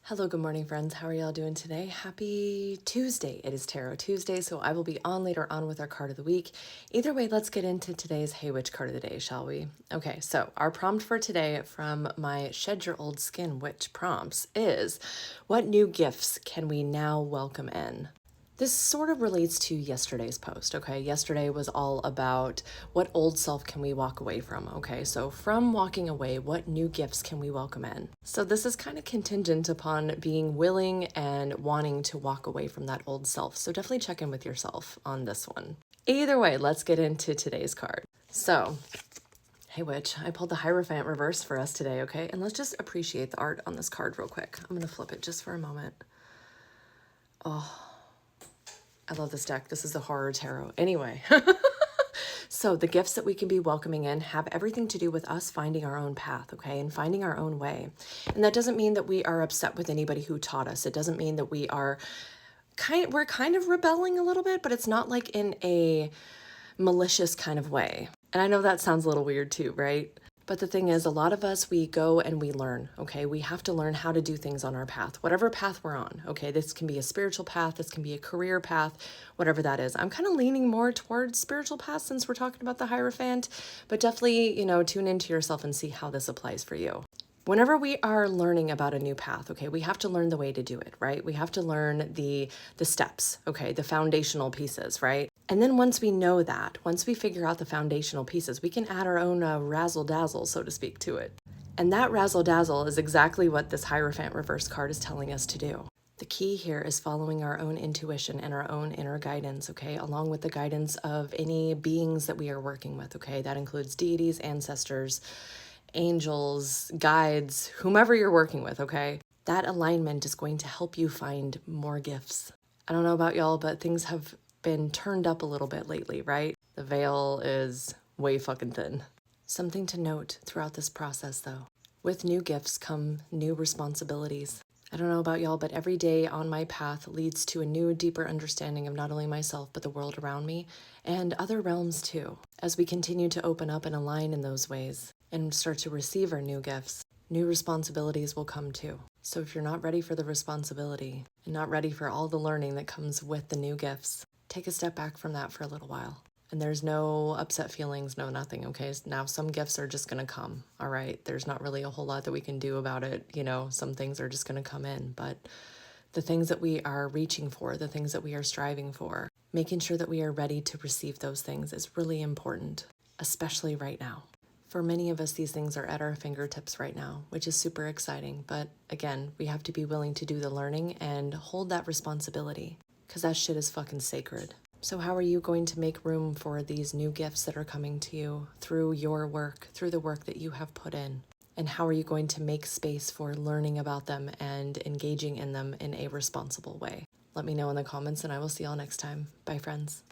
Hello, good morning, friends. How are y'all doing today? Happy Tuesday. It is Tarot Tuesday, so I will be on later on with our card of the week. Either way, let's get into today's Hey Witch card of the day, shall we? Okay, so our prompt for today from my Shed Your Old Skin Witch prompts is, what new gifts can we now welcome in? This sort of relates to yesterday's post, okay? Yesterday was all about what old self can we walk away from, okay? So from walking away, what new gifts can we welcome in? So this is kind of contingent upon being willing and wanting to walk away from that old self. So definitely check in with yourself on this one. Either way, let's get into today's card. So, hey witch, I pulled the Hierophant reverse for us today, okay? And let's just appreciate the art on this card real quick. I'm gonna flip it just for a moment. I love this deck. This is the Horror Tarot. Anyway, so the gifts that we can be welcoming in have everything to do with us finding our own path, okay, and finding our own way. And that doesn't mean that we are upset with anybody who taught us. It doesn't mean that we're kind of rebelling a little bit, but it's not like in a malicious kind of way. And I know that sounds a little weird too, right? But the thing is, a lot of us, we go and we learn, okay? We have to learn how to do things on our path, whatever path we're on, okay? This can be a spiritual path, this can be a career path, whatever that is. I'm kind of leaning more towards spiritual path since we're talking about the Hierophant, but definitely, tune into yourself and see how this applies for you. Whenever we are learning about a new path, okay, we have to learn the way to do it, right? We have to learn the steps, okay, the foundational pieces, right? And then once we know that, once we figure out the foundational pieces, we can add our own razzle dazzle, so to speak, to it. And that razzle dazzle is exactly what this Hierophant reverse card is telling us to do. The key here is following our own intuition and our own inner guidance, okay, along with the guidance of any beings that we are working with, okay? That includes deities, ancestors, angels, guides, whomever you're working with, okay? That alignment is going to help you find more gifts. I don't know about y'all, but things have been turned up a little bit lately, right? The veil is way fucking thin. Something to note throughout this process, though. With new gifts come new responsibilities. I don't know about y'all, but every day on my path leads to a new, deeper understanding of not only myself, but the world around me and other realms too. As we continue to open up and align in those ways and start to receive our new gifts, new responsibilities will come too. So if you're not ready for the responsibility and not ready for all the learning that comes with the new gifts, take a step back from that for a little while. And there's no upset feelings, no nothing, okay? Now some gifts are just gonna come, all right? There's not really a whole lot that we can do about it, some things are just gonna come in, but the things that we are reaching for, the things that we are striving for, making sure that we are ready to receive those things is really important, especially right now. For many of us, these things are at our fingertips right now, which is super exciting. But again, we have to be willing to do the learning and hold that responsibility because that shit is fucking sacred. So how are you going to make room for these new gifts that are coming to you through your work, through the work that you have put in? And how are you going to make space for learning about them and engaging in them in a responsible way? Let me know in the comments and I will see y'all next time. Bye, friends.